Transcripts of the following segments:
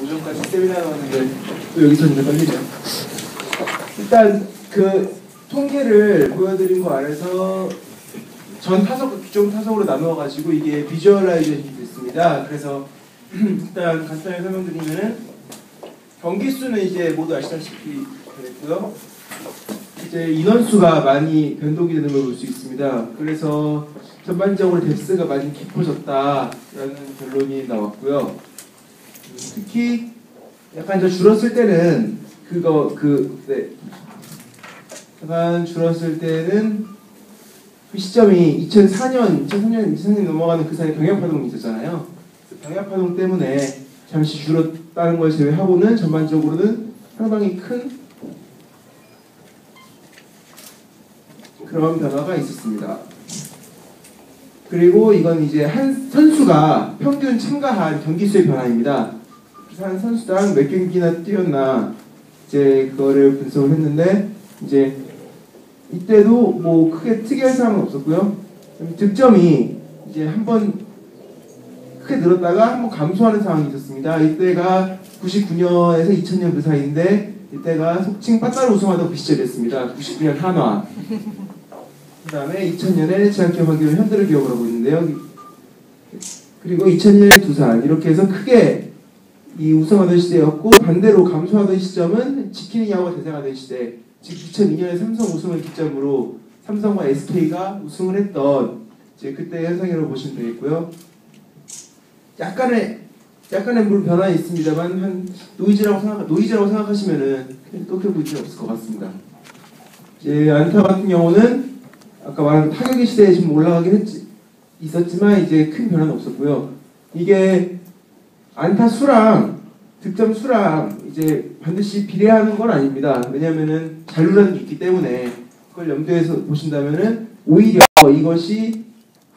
오전까지 세미나 나왔는데 또 여기서 이제 떨리네요. 일단 그 통계를 보여드린 거 안에서 전 타석, 규정 타석으로 나누어가지고 이게 비주얼라이제이션이 됐습니다. 그래서 일단 간단하게 설명드리면은 경기 수는 이제 모두 아시다시피 됐고요. 이제 인원수가 많이 변동이 되는 걸 볼 수 있습니다. 그래서 전반적으로 뎁스가 많이 깊어졌다라는 결론이 나왔고요. 특히 약간 저 줄었을 때는 약간 줄었을 때는 그 시점이 2004년 넘어가는 그 사이에 병역파동이 있었잖아요. 그 병역파동 때문에 잠시 줄었다는 걸 제외하고는 전반적으로는 상당히 큰 그런 변화가 있었습니다. 그리고 이건 이제 한 선수가 평균 참가한 경기 수의 변화입니다. 그래서 한 선수당 몇 경기나 뛰었나 이제 그거를 분석을 했는데 이제 이때도 뭐 크게 특이한 사항은 없었고요. 득점이 이제 한번 크게 늘었다가 한번 감소하는 상황이 있었습니다. 이때가 99년에서 2000년 그 사이인데 이때가 속칭 빠따로 우승하던 그 시절이었습니다. 99년 한화. 그 다음에 2000년에 제한기업하기로 현대를 기억을 하고 있는데요. 그리고 2000년에 두산 이렇게 해서 크게 이 우승하던 시대였고 반대로 감소하던 시점은 지키는 야구가 대세가 된 시대. 즉 2002년에 삼성 우승을 기점으로 삼성과 SK가 우승을 했던 이제 그때 현상이라고 보시면 되겠고요. 약간의 물론 변화는 있습니다만 한 노이즈라고 생각하시면은 그렇게 보이지 없을 것 같습니다. 이제 안타 같은 경우는 아까 말한 타격의 시대에 지금 올라가긴 있었지만 이제 큰 변화는 없었고요. 이게 안타 수랑 득점 수랑 이제 반드시 비례하는 건 아닙니다. 왜냐면은 잔루라는 게 있기 때문에 그걸 염두에서 보신다면은 오히려 이것이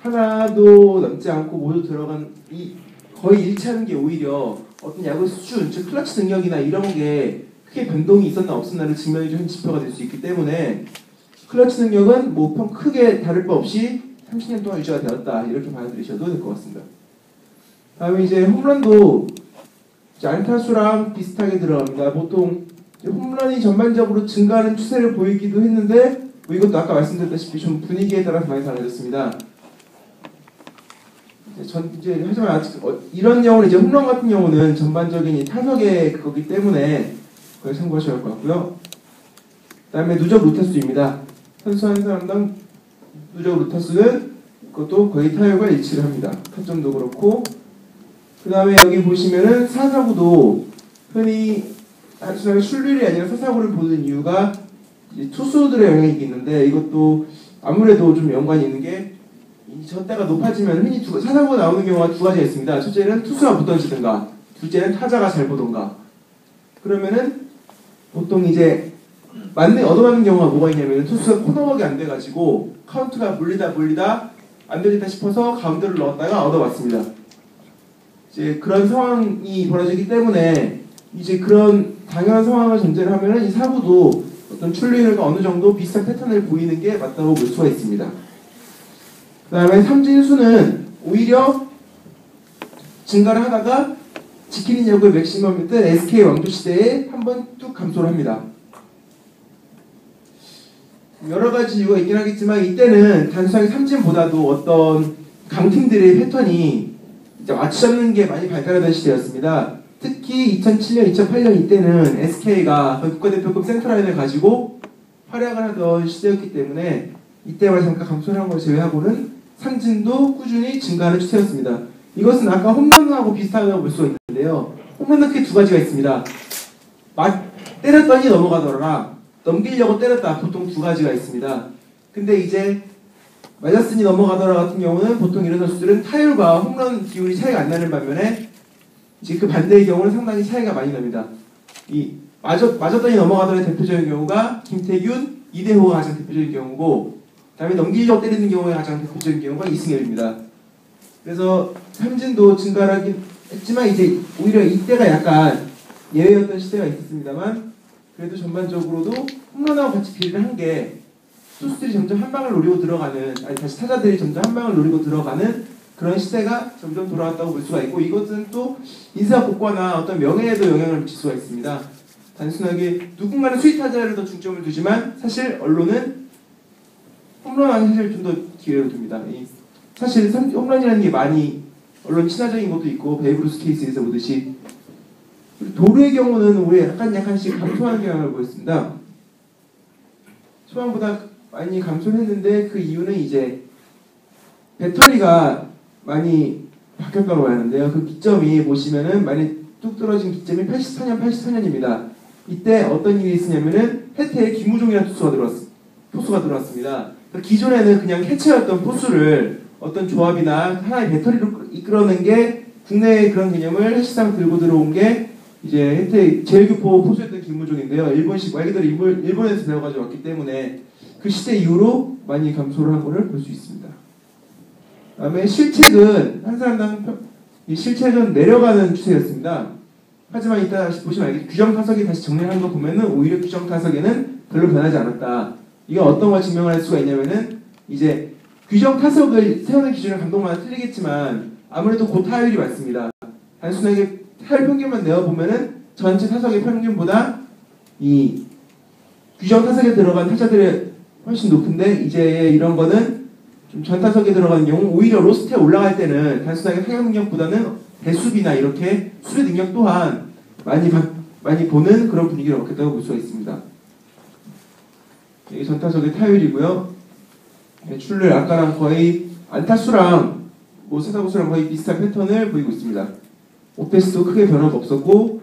하나도 남지 않고 모두 들어간 이 거의 일치하는 게 오히려 어떤 야구 수준, 즉 클러치 능력이나 이런 게 크게 변동이 있었나 없었나를 증명해주는 지표가 될 수 있기 때문에 클러치 능력은 뭐 크게 다를 바 없이 30년 동안 유지가 되었다 이렇게 받아들이셔도 될 것 같습니다. 다음에 이제 홈런도 안타수랑 비슷하게 들어갑니다. 보통 홈런이 전반적으로 증가하는 추세를 보이기도 했는데 뭐 이것도 아까 말씀드렸다시피 좀 분위기에 따라서 많이 달라졌습니다. 하지만 아직 이런 경우는 이제 홈런 같은 경우는 전반적인 이 타석의 그거기 때문에 그걸 참고하셔야 할 것 같고요. 그다음에 누적 루타수입니다. 선수 한 사람당 누적 루타수는 그것도 거의 타율과 일치를 합니다. 타점도 그렇고. 그 다음에 여기 보시면은 사사구도 흔히 단순하게 출루율이 아니라 사사구를 보는 이유가 투수들의 영향이 있는데 이것도 아무래도 좀 연관이 있는 게 젖대가 높아지면 흔히 사사구가 나오는 경우가 두 가지가 있습니다. 첫째는 투수가 못 던지든가 둘째는 타자가 잘 보던가. 그러면은 보통 이제 얻어맞는 경우가 뭐가 있냐면 투수가 코너워크가 안 돼가지고 카운트가 물리다 안 되겠다 싶어서 가운데를 넣었다가 얻어맞습니다. 이제 그런 상황이 벌어지기 때문에 이제 그런 당연한 상황을 전제로 하면은 이 사구도 어떤 출루율과 어느 정도 비슷한 패턴을 보이는 게 맞다고 볼 수가 있습니다. 그 다음에 삼진수는 오히려 증가를 하다가 지키는 야구의 맥시멈이었던 SK 왕조 시대에 한번 뚝 감소를 합니다. 여러 가지 이유가 있긴 하겠지만 이때는 단순하게 삼진보다도 어떤 강팀들의 패턴이 이제 맞춰 잡는 게 많이 발달하던 시대였습니다. 특히 2007년, 2008년 이때는 SK가 국가대표급 센터라인을 가지고 활약을 하던 시대였기 때문에 이때만 잠깐 감소를 한 걸 제외하고는 삼진도 꾸준히 증가하는 추세였습니다. 이것은 아까 홈런하고 비슷하다고 볼 수가 있는데요. 홈런은 크게 두 가지가 있습니다. 때렸더니 넘어가더라. 넘기려고 때렸다. 보통 두 가지가 있습니다. 근데 이제 맞았으니 넘어가더라 같은 경우는 보통 이런 선수들은 타율과 홈런 기울이 차이가 안 나는 반면에 이제 그 반대의 경우는 상당히 차이가 많이 납니다. 이 맞았더니 넘어가더라의 대표적인 경우가 김태균, 이대호가 가장 대표적인 경우고 그다음에 넘기려고 때리는 경우에 가장 대표적인 경우가 이승엽입니다. 그래서 삼진도 증가를 하긴 했지만 이제 오히려 이때가 약간 예외였던 시대가 있었습니다만 그래도 전반적으로도 홈런하고 같이 비례를 한 게 투수들이 점점 한 방을 노리고 들어가는 다시 타자들이 점점 한 방을 노리고 들어가는 그런 시대가 점점 돌아왔다고 볼 수가 있고, 이것은 또 인사 고과나 어떤 명예에도 영향을 미칠 수가 있습니다. 단순하게 누군가는 수위 타자를 더 중점을 두지만 사실 언론은 홈런하는 사실 좀 더 기회를 둡니다. 사실 홈런이라는 게 많이 언론 친화적인 것도 있고 베이브루스 케이스에서 보듯이 도루의 경우는 올해 약간씩 감소하는 경향을 보였습니다. 초반보다 많이 감소했는데 그 이유는 이제 배터리가 많이 바뀌었다고 하는데요. 그 기점이 보시면은 많이 뚝 떨어진 기점이 84년입니다. 이때 어떤 일이 있었냐면은 해태에 김우종이라는 포수가 들어왔습니다. 기존에는 그냥 캐쳐였던 포수를 어떤 조합이나 하나의 배터리로 이끌어낸 게 국내의 그런 개념을 사실상 들고 들어온 게 이제 해태 제일교포 포수였던 김우종인데요. 일본식 말 그대로 일본에서 배워가지고 왔기 때문에 그 시대 이후로 많이 감소를 한 것을 볼 수 있습니다. 다음에 실책은 한사람당 이 실책은 내려가는 추세였습니다. 하지만 이따 다시 보시면 알겠지만 규정 타석이 다시 정리하는 거 보면은 오히려 규정 타석에는 별로 변하지 않았다. 이게 어떤 걸 증명을 할 수가 있냐면은 이제 규정 타석을 세우는 기준은 감독마다 틀리겠지만 아무래도 고타율이 많습니다. 단순하게 타율 평균만 내어보면은 전체 타석의 평균보다 이 규정 타석에 들어간 타자들이 훨씬 높은데 이제 이런 거는 좀 전타석에 들어가는 경우 오히려 로스트에 올라갈 때는 단순하게 타격 능력보다는 배수비나 이렇게 수비 능력 또한 많이 보는 그런 분위기를 얻겠다고 볼 수가 있습니다. 이게 전타석의 타율이고요. 출루율 아까랑 거의 안타수랑 세타구수랑 거의 비슷한 패턴을 보이고 있습니다. 오페스도 크게 변화가 없었고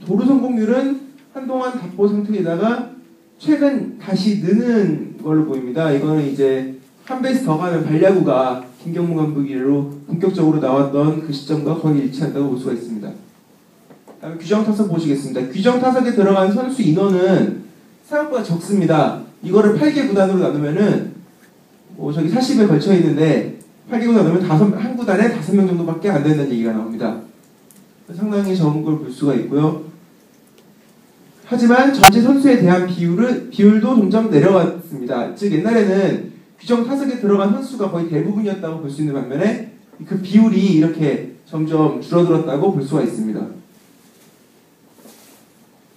도루 성공률은 한동안 답보 상태에다가 최근 다시 느는 걸로 보입니다. 이거는 이제 한 베이스 더 가는 발야구가 김경문 감독이로 본격적으로 나왔던 그 시점과 거의 일치한다고 볼 수가 있습니다. 다음에 규정 타석 보시겠습니다. 규정 타석에 들어간 선수 인원은 생각보다 적습니다. 이거를 8개 구단으로 나누면은 저기 40에 걸쳐 있는데 8개 구단 나누면 한 구단에 5명 정도밖에 안 된다는 얘기가 나옵니다. 상당히 적은 걸 볼 수가 있고요. 하지만 전체 선수에 대한 비율도 점점 내려갔습니다. 즉 옛날에는 규정 타석에 들어간 선수가 거의 대부분이었다고 볼 수 있는 반면에 그 비율이 이렇게 점점 줄어들었다고 볼 수가 있습니다.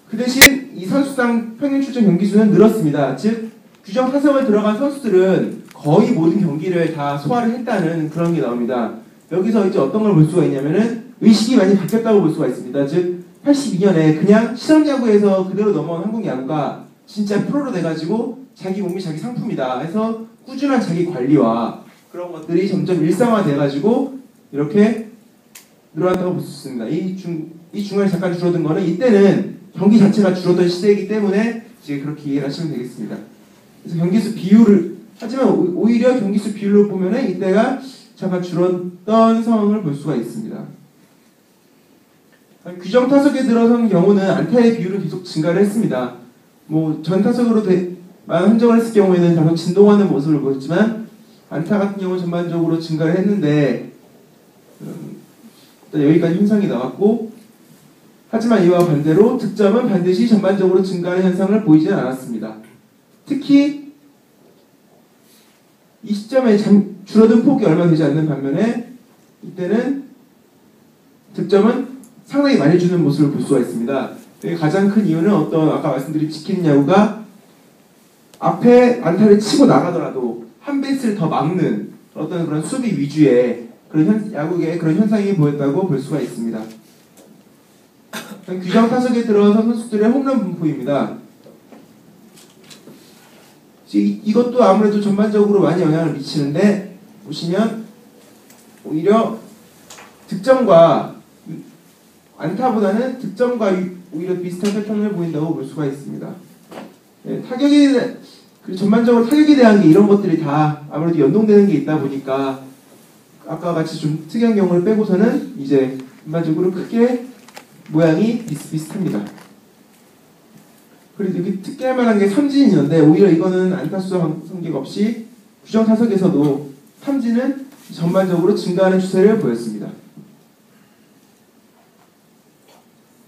그 대신 이 선수당 평균 출전 경기 수는 늘었습니다. 즉 규정 타석에 들어간 선수들은 거의 모든 경기를 다 소화를 했다는 그런 게 나옵니다. 여기서 이제 어떤 걸 볼 수가 있냐면은 의식이 많이 바뀌었다고 볼 수가 있습니다. 즉 82년에 그냥 실업야구에서 그대로 넘어온 한국야구가 진짜 프로로 돼가지고 자기 몸이 자기 상품이다 해서 꾸준한 자기 관리와 그런 것들이 점점 일상화돼가지고 이렇게 늘어났다고 볼 수 있습니다. 이 중간에 잠깐 줄어든 거는 이때는 경기 자체가 줄어든 시대이기 때문에 이제 그렇게 이해를 하시면 되겠습니다. 그래서 경기수 비율을 하지만 오히려 경기수 비율로 보면은 이때가 잠깐 줄었던 상황을 볼 수가 있습니다. 규정 타석에 들어선 경우는 안타의 비율은 계속 증가를 했습니다. 전 타석으로 한정을 했을 경우에는 다소 진동하는 모습을 보였지만 안타 같은 경우는 전반적으로 증가를 했는데 일단 여기까지 현상이 나왔고 하지만 이와 반대로 득점은 반드시 전반적으로 증가하는 현상을 보이지는 않았습니다. 특히 이 시점에 줄어든 폭이 얼마 되지 않는 반면에 이때는 득점은 상당히 많이 주는 모습을 볼 수가 있습니다. 가장 큰 이유는 아까 말씀드린 지키는 야구가 앞에 안타를 치고 나가더라도 한 베이스를 더 막는 어떤 그런 수비 위주의 그런 야구계의 그런 현상이 보였다고 볼 수가 있습니다. 규정 타석에 들어선 선수들의 홈런 분포입니다. 이것도 아무래도 전반적으로 많이 영향을 미치는데 보시면 오히려 득점과 안타보다는 득점과 오히려 비슷한 패턴을 보인다고 볼 수가 있습니다. 전반적으로 타격에 대한 게 이런 것들이 다 아무래도 연동되는 게 있다 보니까 아까 같이 좀 특이한 경우를 빼고서는 이제 전반적으로 크게 모양이 비슷합니다. 그리고 여기 특이할 만한 게 삼진이 있는데 오히려 이거는 안타수 성격 없이 규정 타석에서도 삼진은 전반적으로 증가하는 추세를 보였습니다.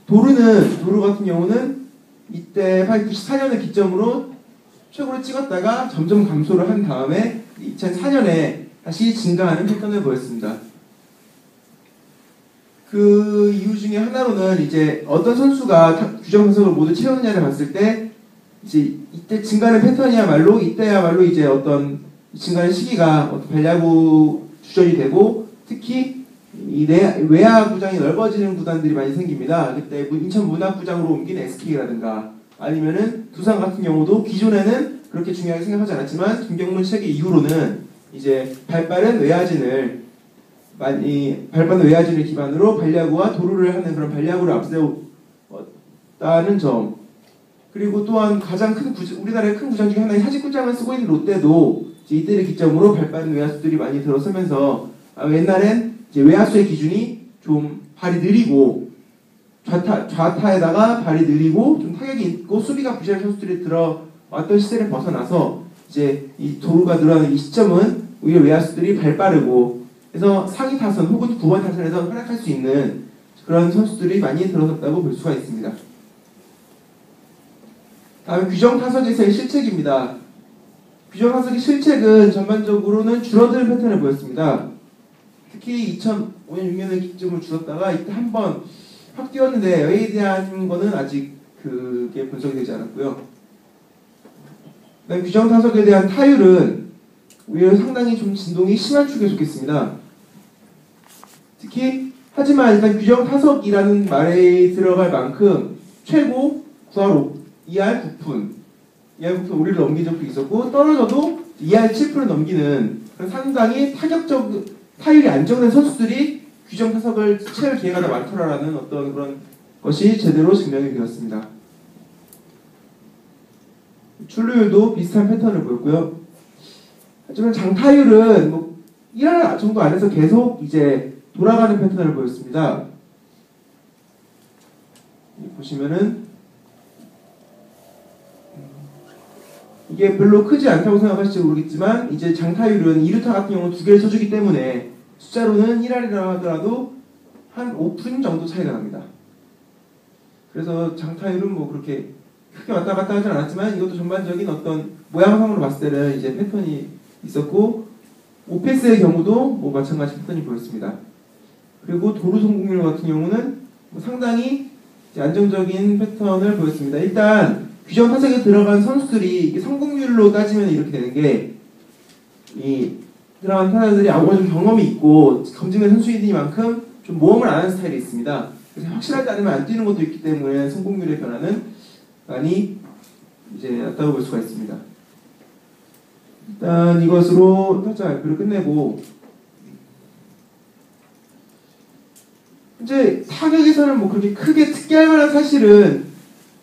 도루 같은 경우는 이때 94년을 기점으로 최고를 찍었다가 점점 감소를 한 다음에 2004년에 다시 증가하는 패턴을 보였습니다. 그 이유 중에 하나로는 이제 어떤 선수가 규정 타석을 모두 채우느냐를 봤을 때 이제 이때 증가하는 패턴이야말로 이때야말로 이제 어떤 증가하는 시기가 어떤 발야구 주전이 되고 특히 이 외야 구장이 넓어지는 구단들이 많이 생깁니다. 그때 인천 문학구장으로 옮긴 SK라든가 아니면은 두산 같은 경우도 기존에는 그렇게 중요하게 생각하지 않았지만 김경문 체계 이후로는 이제 발빠른 외야진을 기반으로 발야구와 도루를 하는 그런 발야구를 앞세웠다는 점. 그리고 또한 가장 큰 우리나라의 큰 구장 중에 하나인 사직구장을 쓰고 있는 롯데도 이제 이때를 기점으로 발빠른 외야수들이 많이 들어서면서 옛날엔 이제 외야수의 기준이 좀 발이 느리고 좌타에다가 발이 느리고 좀 타격이 있고 수비가 부실한 선수들이 들어왔던 시대를 벗어나서 이제 이 도루가 늘어나는 이 시점은 오히려 외야수들이 발 빠르고 그래서 상위 타선 혹은 9번 타선에서 활약할 수 있는 그런 선수들이 많이 들어섰다고 볼 수가 있습니다. 다음에 규정 타석에서의 실책입니다. 규정 타석의 실책은 전반적으로는 줄어드는 패턴을 보였습니다. 특히 2005년 6년을 기점으로 줄었다가 이때 한번 확 뛰었는데 여기에 대한 거는 아직 그게 분석이 되지 않았고요. 그다음 규정 타석에 대한 타율은 오히려 상당히 좀 진동이 심한 축에 속했습니다. 특히 하지만 일단 규정 타석이라는 말에 들어갈 만큼 최고 9할 2할 9푼 2할 9푼 우리를 넘긴 적도 있었고 떨어져도 2할 7푼을 넘기는 상당히 타율이 안정된 선수들이 규정 타석을 채울 기회가 더 많더라라는 어떤 그런 것이 제대로 증명이 되었습니다. 출루율도 비슷한 패턴을 보였고요. 하지만 장타율은 1할 정도 안에서 계속 이제 돌아가는 패턴을 보였습니다. 보시면은 이게 별로 크지 않다고 생각하실지 모르겠지만 이제 장타율은 2루타 같은 경우는 2개를 쳐주기 때문에 숫자로는 1할이라 하더라도 한 5푼 정도 차이가 납니다. 그래서 장타율은 뭐 그렇게 크게 왔다 갔다 하진 않았지만 이것도 전반적인 어떤 모양상으로 봤을 때는 이제 패턴이 있었고 오페스의 경우도 뭐 마찬가지 패턴이 보였습니다. 그리고 도루 성공률 같은 경우는 뭐 상당히 이제 안정적인 패턴을 보였습니다. 일단 규정 타석에 들어간 선수들이 성공률로 따지면 이렇게 되는 게 이 들어간 타자들이 아무래도 좀 경험이 있고 검증된 선수이니만큼 좀 모험을 안 하는 스타일이 있습니다. 그래서 확실하지 않으면 안 뛰는 것도 있기 때문에 성공률의 변화는 많이 이제 낮다고 볼 수가 있습니다. 일단 이것으로 타자 발표를 끝내고 이제 타격에서는 뭐 그렇게 크게 특이할 만한 사실은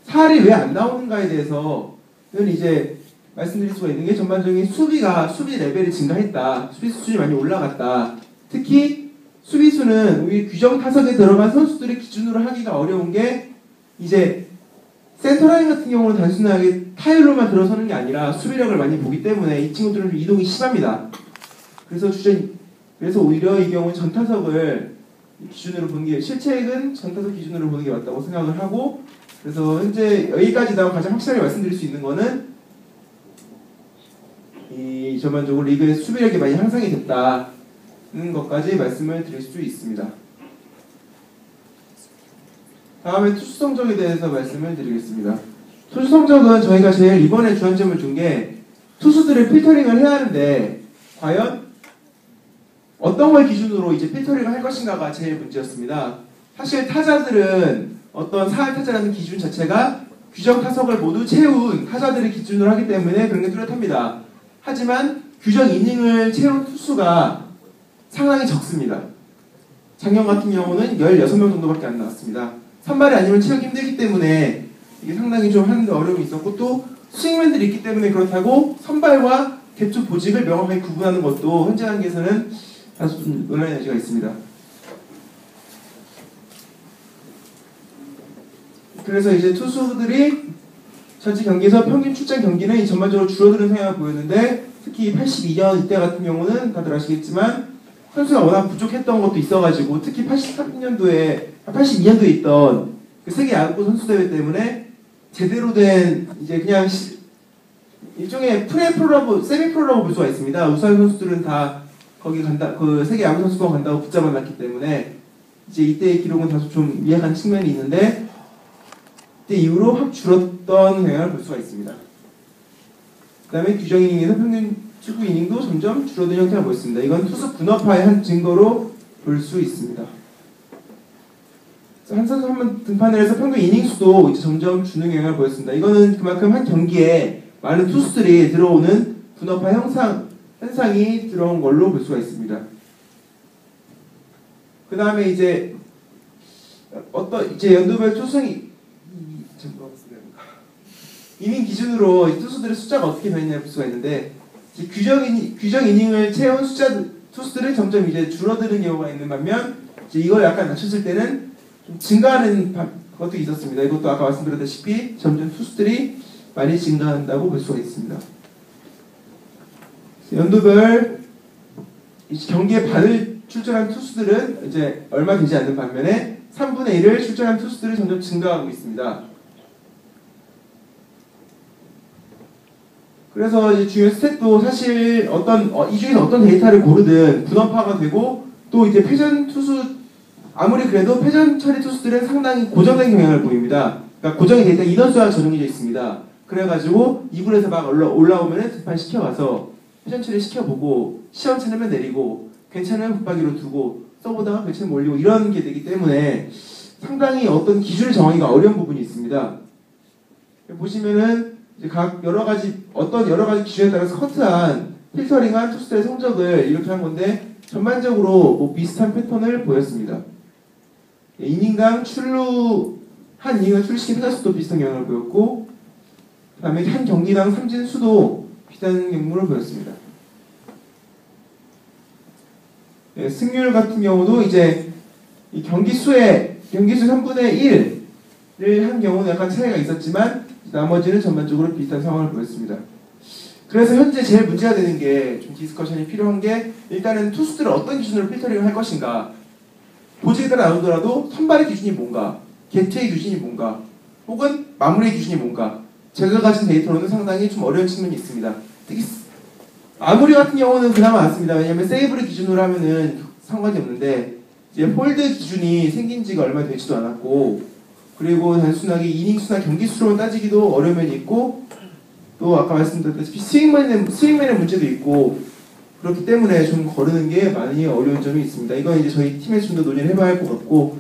사할이 왜 안 나오는가에 대해서는 이제 말씀드릴 수가 있는 게 전반적인 수비 레벨이 증가했다. 수비 수준이 많이 올라갔다. 특히 수비수는 우리 규정 타석에 들어간 선수들의 기준으로 하기가 어려운 게 이제 센터라인 같은 경우는 단순하게 타율로만 들어서는 게 아니라 수비력을 많이 보기 때문에 이 친구들은 좀 이동이 심합니다. 그래서 오히려 이 경우는 전타석을 기준으로 보는 게 실책은 전타석 기준으로 보는 게 맞다고 생각을 하고 그래서 현재 여기까지 나온 가장 확실하게 말씀드릴 수 있는 거는 이 전반적으로 리그의 수비력이 많이 향상이 됐다는 것까지 말씀을 드릴 수 있습니다. 다음에 투수 성적에 대해서 말씀을 드리겠습니다. 투수 성적은 저희가 제일 이번에 주안점을 준 게 투수들을 필터링을 해야 하는데 과연 어떤 걸 기준으로 이제 필터링을 할 것인가가 제일 문제였습니다. 사실 타자들은 어떤 사할 타자라는 기준 자체가 규정 타석을 모두 채운 타자들을 기준으로 하기 때문에 그런 게 뚜렷합니다. 하지만 규정 이닝을 채운 투수가 상당히 적습니다. 작년 같은 경우는 16명 정도밖에 안 나왔습니다. 선발이 아니면 채우기 힘들기 때문에 이게 상당히 좀 하는데 어려움이 있었고 또 스윙맨들이 있기 때문에 그렇다고 선발과 개투 보직을 명확하게 구분하는 것도 현재 단계에서는 다소 좀 논란의 여지가 있습니다. 그래서 이제 투수들이 전체 경기에서 평균 출장 경기는 전반적으로 줄어드는 성향을 보였는데 특히 82년 이때 같은 경우는 다들 아시겠지만 선수가 워낙 부족했던 것도 있어가지고 특히 82년도에 있던 그 세계 야구 선수 대회 때문에 제대로 된 이제 그냥 일종의 프레 프로라고 세미 프로라고 볼 수가 있습니다. 우수한 선수들은 다 거기 간다, 그 세계 야구 선수권 간다고 붙잡아 놨기 때문에 이제 이때의 기록은 다소 좀 미약한 측면이 있는데 이때 이후로 확 줄었던 경향을 볼 수가 있습니다. 그 다음에 규정 이닝에서 평균 축구 이닝도 점점 줄어든 형태를 보였습니다. 이건 투수 분업화의 한 증거로 볼 수 있습니다. 한 선수 한번 등판을 해서 평균 이닝 수도 이제 점점 주는 경향을 보였습니다. 이거는 그만큼 한 경기에 많은 투수들이 들어오는 분업화 현상이 들어온 걸로 볼 수가 있습니다. 그 다음에 이제 이제 연도별 투수이 이닝 기준으로 투수들의 숫자가 어떻게 변했냐 볼 수가 있는데 규정 이닝을 채운 투수들은 점점 이제 줄어드는 경우가 있는 반면 이제 이걸 약간 낮췄을 때는 좀 증가하는 것도 있었습니다. 이것도 아까 말씀드렸다시피 점점 투수들이 많이 증가한다고 볼 수가 있습니다. 연도별 경기에 반을 출전한 투수들은 이제 얼마 되지 않는 반면에 3분의 1을 출전한 투수들이 점점 증가하고 있습니다. 그래서 이제 중요한 스탯도 사실 이 중에서 어떤 데이터를 고르든 분업화가 되고 또 이제 패전 투수 아무리 그래도 패전 처리 투수들은 상당히 고정된 경향을 보입니다. 그러니까 고정의 데이터 인원수가 정해져 있습니다. 그래가지고 2군에서 막 올라오면은 등판 시켜가서 패전 처리 시켜보고 시험 찾으면 내리고 괜찮으면 붙박이로 두고 써보다가 괜찮으면 올리고 이런 게 되기 때문에 상당히 어떤 기준을 정하기가 어려운 부분이 있습니다. 보시면은 이제 여러 가지 기준에 따라서 커트한 필터링한 투수들의 성적을 이렇게 한 건데 전반적으로 뭐 비슷한 패턴을 보였습니다. 한 이닝당 출루시킨 타자수도 비슷한 경향을 보였고 그 다음에 한 경기당 삼진 수도 비슷한 경향을 보였습니다. 네, 승률 같은 경우도 이제 이 경기수 3분의 1을 한 경우는 약간 차이가 있었지만 나머지는 전반적으로 비슷한 상황을 보였습니다. 그래서 현재 제일 문제가 되는 게 좀 디스커션이 필요한 게 일단은 투수들을 어떤 기준으로 필터링을 할 것인가 보직에 따라 나누더라도 선발의 기준이 뭔가 개투의 기준이 뭔가 혹은 마무리의 기준이 뭔가 제가 가진 데이터로는 상당히 좀 어려운 측면이 있습니다. 특히 마무리 같은 경우는 그나마 낫습니다. 왜냐하면 세이브를 기준으로 하면은 상관이 없는데 이제 홀드 기준이 생긴 지가 얼마 되지도 않았고 그리고 단순하게 이닝 수나 경기 수로만 따지기도 어려운 면이 있고 또 아까 말씀드렸다시피 스윙맨의 문제도 있고 그렇기 때문에 좀 거르는 게 많이 어려운 점이 있습니다. 이건 이제 저희 팀에서 좀 더 논의를 해봐야 할 것 같고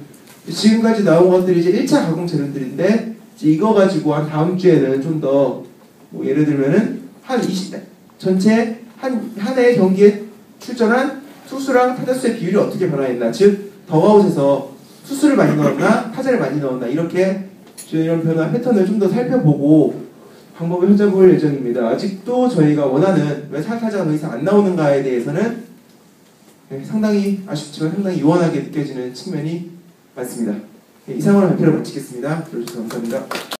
지금까지 나온 것들이 이제 1차 가공 재료들인데 이제 이거 가지고 한 다음 주에는 좀 더 뭐 예를 들면은 전체 한 해의 경기에 출전한 투수랑 타자수의 비율이 어떻게 변화했나 즉 더아웃에서 투수를 많이 넣었나 타자를 많이 넣었나 이런 변화 패턴을 좀 더 살펴보고 방법을 찾아볼 예정입니다. 아직도 저희가 원하는 왜 타자가 더 이상 안 나오는가에 대해서는 상당히 아쉽지만 상당히 요원하게 느껴지는 측면이 많습니다. 이상으로 발표를 마치겠습니다. 들어주셔서 감사합니다.